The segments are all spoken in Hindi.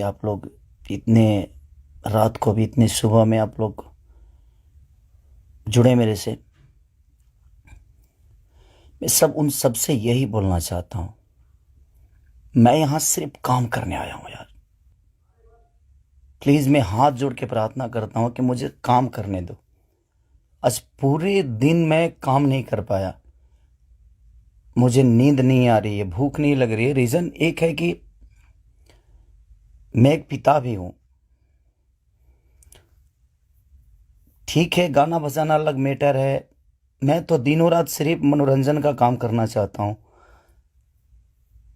आप लोग इतने रात को भी इतने सुबह में आप लोग जुड़े मेरे से। मैं उन सब से यही बोलना चाहता हूँ, मैं यहाँ सिर्फ काम करने आया हूँ यार। प्लीज़ मैं हाथ जोड़ के प्रार्थना करता हूँ कि मुझे काम करने दो। आज पूरे दिन मैं काम नहीं कर पाया, मुझे नींद नहीं आ रही है, भूख नहीं लग रही है। रीज़न एक है कि मैं एक पिता भी हूँ। ठीक है, गाना बजाना अलग मैटर है, मैं तो दिनों रात सिर्फ मनोरंजन का काम करना चाहता हूँ।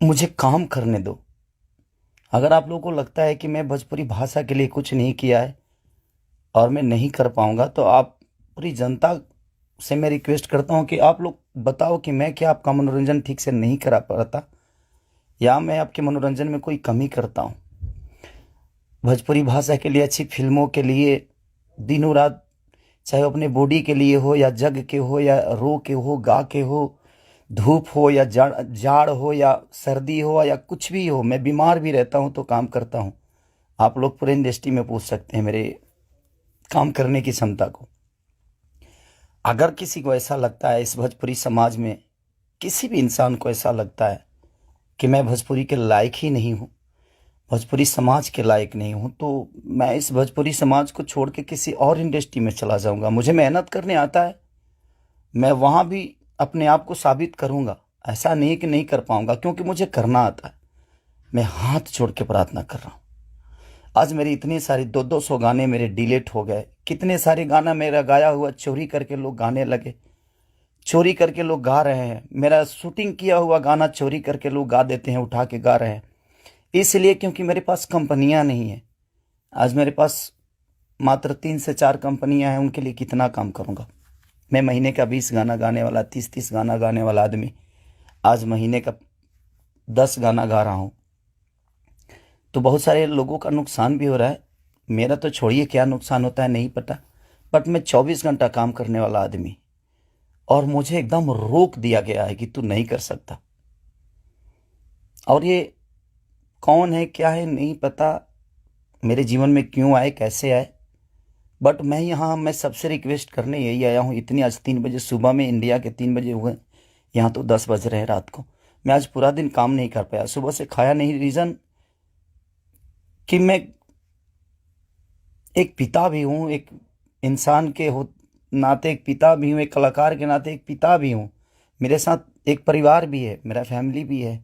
मुझे काम करने दो। अगर आप लोगों को लगता है कि मैं भोजपुरी भाषा के लिए कुछ नहीं किया है और मैं नहीं कर पाऊंगा, तो आप पूरी जनता से मैं रिक्वेस्ट करता हूं कि आप लोग बताओ कि मैं क्या आपका मनोरंजन ठीक से नहीं करा पाता, या मैं आपके मनोरंजन में कोई कमी करता हूं। भोजपुरी भाषा के लिए, अच्छी फिल्मों के लिए दिनों रात, चाहे वो अपने बॉडी के लिए हो या जग के हो या रो के हो, गा के हो, धूप हो या जाड़ जाड़ हो या सर्दी हो या कुछ भी हो, मैं बीमार भी रहता हूं तो काम करता हूं। आप लोग पूरे इंडस्ट्री में पूछ सकते हैं मेरे काम करने की क्षमता को। अगर किसी को ऐसा लगता है, इस भोजपुरी समाज में किसी भी इंसान को ऐसा लगता है कि मैं भोजपुरी के लायक ही नहीं हूँ, भोजपुरी समाज के लायक नहीं हूँ, तो मैं इस भोजपुरी समाज को छोड़ के किसी और इंडस्ट्री में चला जाऊंगा। मुझे मेहनत करने आता है, मैं वहाँ भी अपने आप को साबित करूंगा। ऐसा नहीं कि नहीं कर पाऊंगा, क्योंकि मुझे करना आता है। मैं हाथ जोड़ के प्रार्थना कर रहा हूँ। आज मेरी इतनी सारी 200 गाने मेरे डिलीट हो गए। कितने सारे गाना मेरा गाया हुआ चोरी करके लोग गाने लगे, चोरी करके लोग गा रहे हैं। मेरा शूटिंग किया हुआ गाना चोरी करके लोग गा देते हैं, उठा के गा रहे हैं। इसलिए क्योंकि मेरे पास कंपनियां नहीं है। आज मेरे पास मात्र 3 से 4 कंपनियां हैं, उनके लिए कितना काम करूंगा मैं। महीने का 20 गाना गाने वाला, 30 गाना गाने वाला आदमी आज महीने का 10 गाना गा रहा हूं। तो बहुत सारे लोगों का नुकसान भी हो रहा है। मेरा तो छोड़िए, क्या नुकसान होता है नहीं पता, बट मैं 24 घंटा काम करने वाला आदमी, और मुझे एकदम रोक दिया गया है कि तू नहीं कर सकता। और ये कौन है क्या है नहीं पता, मेरे जीवन में क्यों आए कैसे आए, बट मैं सबसे रिक्वेस्ट करने यही आया हूँ। इतनी आज 3 बजे सुबह में, इंडिया के 3 बजे हुए, यहाँ तो 10 बज रहे हैं रात को। मैं आज पूरा दिन काम नहीं कर पाया, सुबह से खाया नहीं। रीज़न कि मैं एक पिता भी हूँ, एक इंसान के हो नाते एक पिता भी हूँ, एक कलाकार के नाते एक पिता भी हूँ। मेरे साथ एक परिवार भी है, मेरा फैमिली भी है।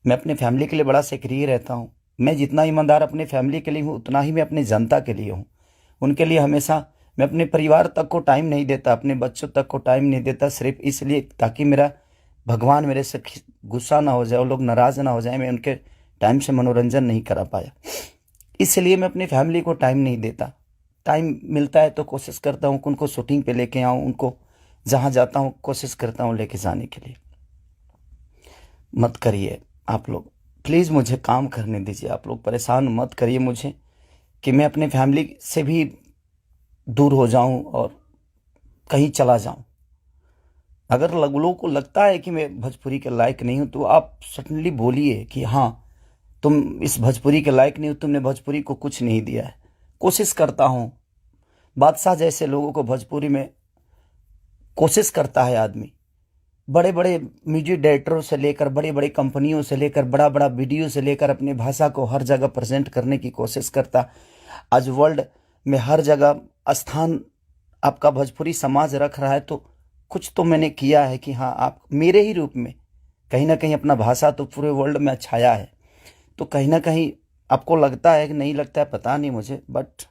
मैं अपने फैमिली के लिए बड़ा सक्रिय रहता हूँ। मैं जितना ईमानदार अपने फैमिली के लिए हूँ, उतना ही मैं अपने जनता के लिए हूँ। उनके लिए हमेशा मैं अपने परिवार तक को टाइम नहीं देता, अपने बच्चों तक को टाइम नहीं देता, सिर्फ इसलिए ताकि मेरा भगवान मेरे से गुस्सा ना हो जाए, वो लोग नाराज़ ना हो जाए, मैं उनके टाइम से मनोरंजन नहीं करा पाया। इसलिए मैं अपनी फैमिली को टाइम नहीं देता। टाइम मिलता है तो कोशिश करता हूँ कि उनको शूटिंग पे लेके आऊँ, उनको जहाँ जाता हूँ कोशिश करता हूँ लेके जाने के लिए। मत करिए आप लोग, प्लीज़ मुझे काम करने दीजिए। आप लोग परेशान मत करिए मुझे कि मैं अपने फैमिली से भी दूर हो जाऊं और कहीं चला जाऊं। अगर लोगों को लगता है कि मैं भोजपुरी के लायक नहीं हूं, तो आप सडनली बोलिए कि हाँ, तुम इस भोजपुरी के लायक नहीं हो, तुमने भोजपुरी को कुछ नहीं दिया है। कोशिश करता हूं, बादशाह जैसे लोगों को भोजपुरी में कोशिश करता है आदमी। बड़े बड़े म्यूजिक डायरेक्टरों से लेकर, बड़े बड़े कंपनियों से लेकर, बड़ा बड़ा वीडियो से लेकर अपने भाषा को हर जगह प्रेजेंट करने की कोशिश करता। आज वर्ल्ड में हर जगह स्थान आपका भोजपुरी समाज रख रहा है, तो कुछ तो मैंने किया है कि हाँ, आप मेरे ही रूप में कहीं ना कहीं अपना भाषा तो पूरे वर्ल्ड में छाया है। तो कहीं ना कहीं आपको लगता है कि नहीं लगता है, पता नहीं मुझे, बट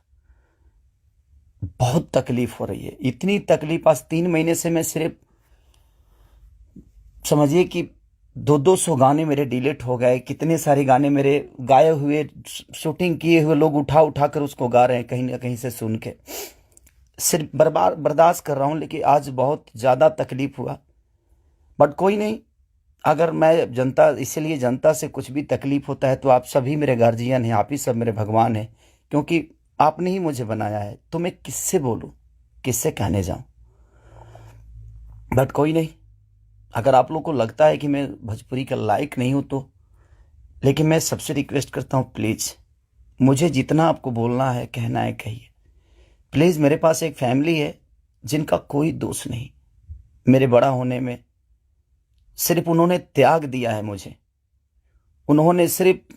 बहुत तकलीफ हो रही है। इतनी तकलीफ, आज 3 महीने से मैं सिर्फ समझिए कि 200 गाने मेरे डिलीट हो गए। कितने सारे गाने मेरे गाए हुए, शूटिंग किए हुए लोग उठा उठा कर उसको गा रहे हैं कहीं ना कहीं से सुन के। सिर्फ बर्बाद बर्दाश्त कर रहा हूँ, लेकिन आज बहुत ज़्यादा तकलीफ हुआ। बट कोई नहीं, अगर मैं जनता, इसीलिए जनता से कुछ भी तकलीफ होता है तो आप सभी मेरे गार्जियन हैं, आप ही सब मेरे भगवान हैं, क्योंकि आपने ही मुझे बनाया है। तो मैं किससे बोलूँ, किससे कहने जाऊँ। बट कोई नहीं, अगर आप लोग को लगता है कि मैं भोजपुरी का लायक नहीं हूँ, तो लेकिन मैं सबसे रिक्वेस्ट करता हूँ, प्लीज़ मुझे जितना आपको बोलना है, कहना है, कहिए। प्लीज़, मेरे पास एक फैमिली है जिनका कोई दोष नहीं मेरे बड़ा होने में। सिर्फ उन्होंने त्याग दिया है मुझे। उन्होंने सिर्फ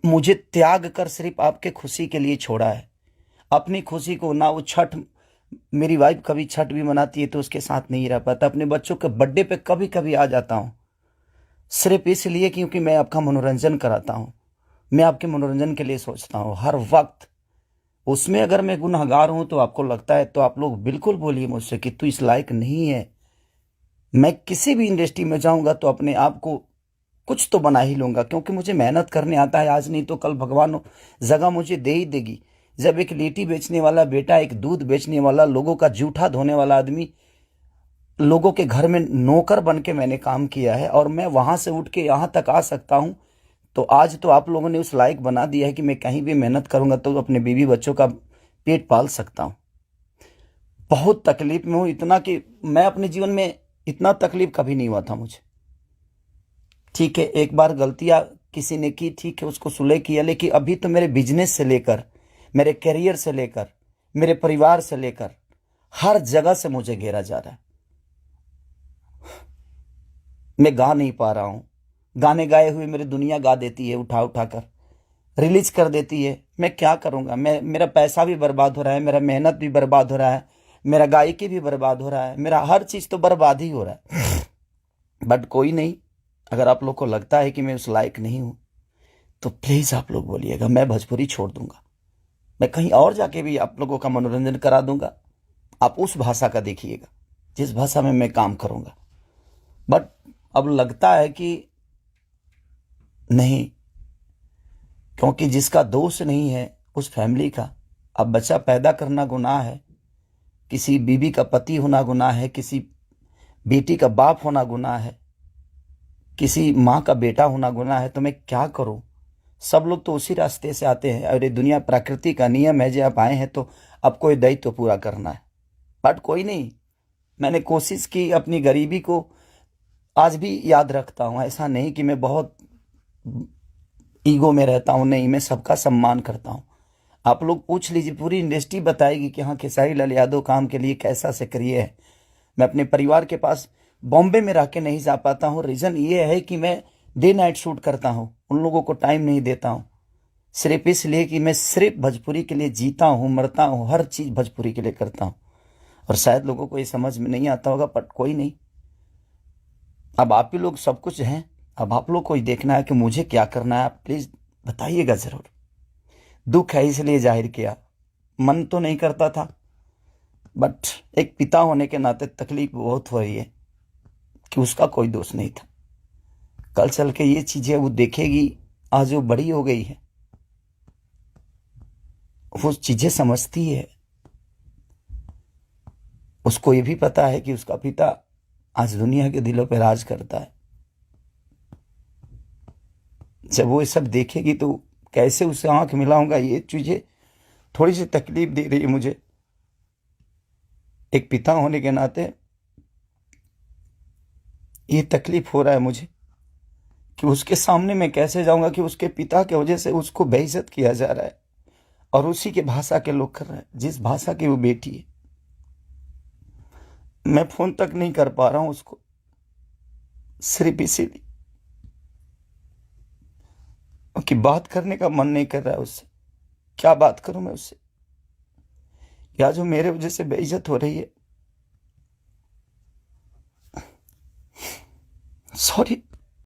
मुझे त्याग कर सिर्फ आपके खुशी के लिए छोड़ा है। अपनी खुशी को ना वो छठ, मेरी वाइफ कभी छठ भी मनाती है तो उसके साथ नहीं रह पाता। अपने बच्चों के बर्थडे पे कभी कभी आ जाता हूँ, सिर्फ इसलिए क्योंकि मैं आपका मनोरंजन कराता हूँ। मैं आपके मनोरंजन के लिए सोचता हूँ हर वक्त। उसमें अगर मैं गुनहगार हूं तो आपको लगता है तो आप लोग बिल्कुल बोलिए मुझसे कि तू इस लायक नहीं है। मैं किसी भी इंडस्ट्री में जाऊंगा तो अपने आप को कुछ तो बना ही लूंगा, क्योंकि मुझे मेहनत करने आता है। आज नहीं तो कल भगवान जगह मुझे दे ही देगी। जब एक लिट्टी बेचने वाला बेटा, एक दूध बेचने वाला, लोगों का जूठा धोने वाला आदमी, लोगों के घर में नौकर बन के मैंने काम किया है और मैं वहां से उठ के यहां तक आ सकता हूं, तो आज तो आप लोगों ने उस लायक बना दिया है कि मैं कहीं भी मेहनत करूंगा तो अपने बीवी बच्चों का पेट पाल सकता हूं। बहुत तकलीफ में हूं, इतना कि मैं अपने जीवन में इतना तकलीफ कभी नहीं हुआ था मुझे। ठीक है, एक बार गलतियां किसी ने की, ठीक है, उसको सुलह किया, लेकिन अभी तो मेरे बिजनेस से लेकर, मेरे करियर से लेकर, मेरे परिवार से लेकर हर जगह से मुझे घेरा जा रहा है। मैं गा नहीं पा रहा हूं। गाने गाए हुए मेरी दुनिया गा देती है, उठा उठा कर रिलीज कर देती है। मैं क्या करूंगा? मेरा पैसा भी बर्बाद हो रहा है, मेरा मेहनत भी बर्बाद हो रहा है, मेरा गायकी भी बर्बाद हो रहा है, मेरा हर चीज तो बर्बाद ही हो रहा है। बट कोई नहीं, अगर आप लोग को लगता है कि मैं उस लायक नहीं हूं तो प्लीज आप लोग बोलिएगा, मैं भोजपुरी छोड़ दूंगा। मैं कहीं और जाके भी आप लोगों का मनोरंजन करा दूंगा। आप उस भाषा का देखिएगा जिस भाषा में मैं काम करूंगा। बट अब लगता है कि नहीं, क्योंकि जिसका दोष नहीं है उस फैमिली का। अब बच्चा पैदा करना गुनाह है, किसी बीवी का पति होना गुनाह है, किसी बेटी का बाप होना गुनाह है, किसी माँ का बेटा होना गुनाह है। तो मैं क्या करूं? सब लोग तो उसी रास्ते से आते हैं और ये दुनिया प्रकृति का नियम है। जो आप आए हैं तो आपको ये दायित्व तो पूरा करना है। बट कोई नहीं, मैंने कोशिश की, अपनी गरीबी को आज भी याद रखता हूं। ऐसा नहीं कि मैं बहुत ईगो में रहता हूं, नहीं, मैं सबका सम्मान करता हूं। आप लोग पूछ लीजिए, पूरी इंडस्ट्री बताएगी कि हाँ, खेसारी लाल यादव काम के लिए कैसा सक्रिय है। मैं अपने परिवार के पास बॉम्बे में रह के नहीं जा पाता हूँ। रीज़न ये है कि मैं डे नाइट शूट करता हूँ, उन लोगों को टाइम नहीं देता हूँ। सिर्फ इसलिए कि मैं सिर्फ भोजपुरी के लिए जीता हूँ, मरता हूँ, हर चीज़ भोजपुरी के लिए करता हूँ। और शायद लोगों को ये समझ में नहीं आता होगा, बट कोई नहीं। अब आप ही लोग सब कुछ हैं। अब आप लोग को ही देखना है कि मुझे क्या करना है। आप प्लीज़ बताइएगा ज़रूर। दुख है इसलिए जाहिर किया, मन तो नहीं करता था, बट एक पिता होने के नाते तकलीफ बहुत हो रही है कि उसका कोई दोष नहीं था। कल चल के ये चीज़ें वो देखेगी। आज वो बड़ी हो गई है, वो चीज़ें समझती है। उसको ये भी पता है कि उसका पिता आज दुनिया के दिलों पर राज करता है। जब वो ये सब देखेगी तो कैसे उससे आंख मिलाऊंगा, ये चीजें थोड़ी सी तकलीफ दे रही है मुझे। एक पिता होने के नाते ये तकलीफ हो रहा है मुझे कि उसके सामने मैं कैसे जाऊंगा कि उसके पिता की वजह से उसको बेइज्जत किया जा रहा है और उसी के भाषा के लोग कर रहे हैं, जिस भाषा की वो बेटी है। मैं फोन तक नहीं कर पा रहा हूं उसको, सिर्फ इसीलिए कि बात करने का मन नहीं कर रहा है उससे। क्या बात करूं मैं उससे, या जो मेरे वजह से बेइज्जत हो रही है। सॉरी।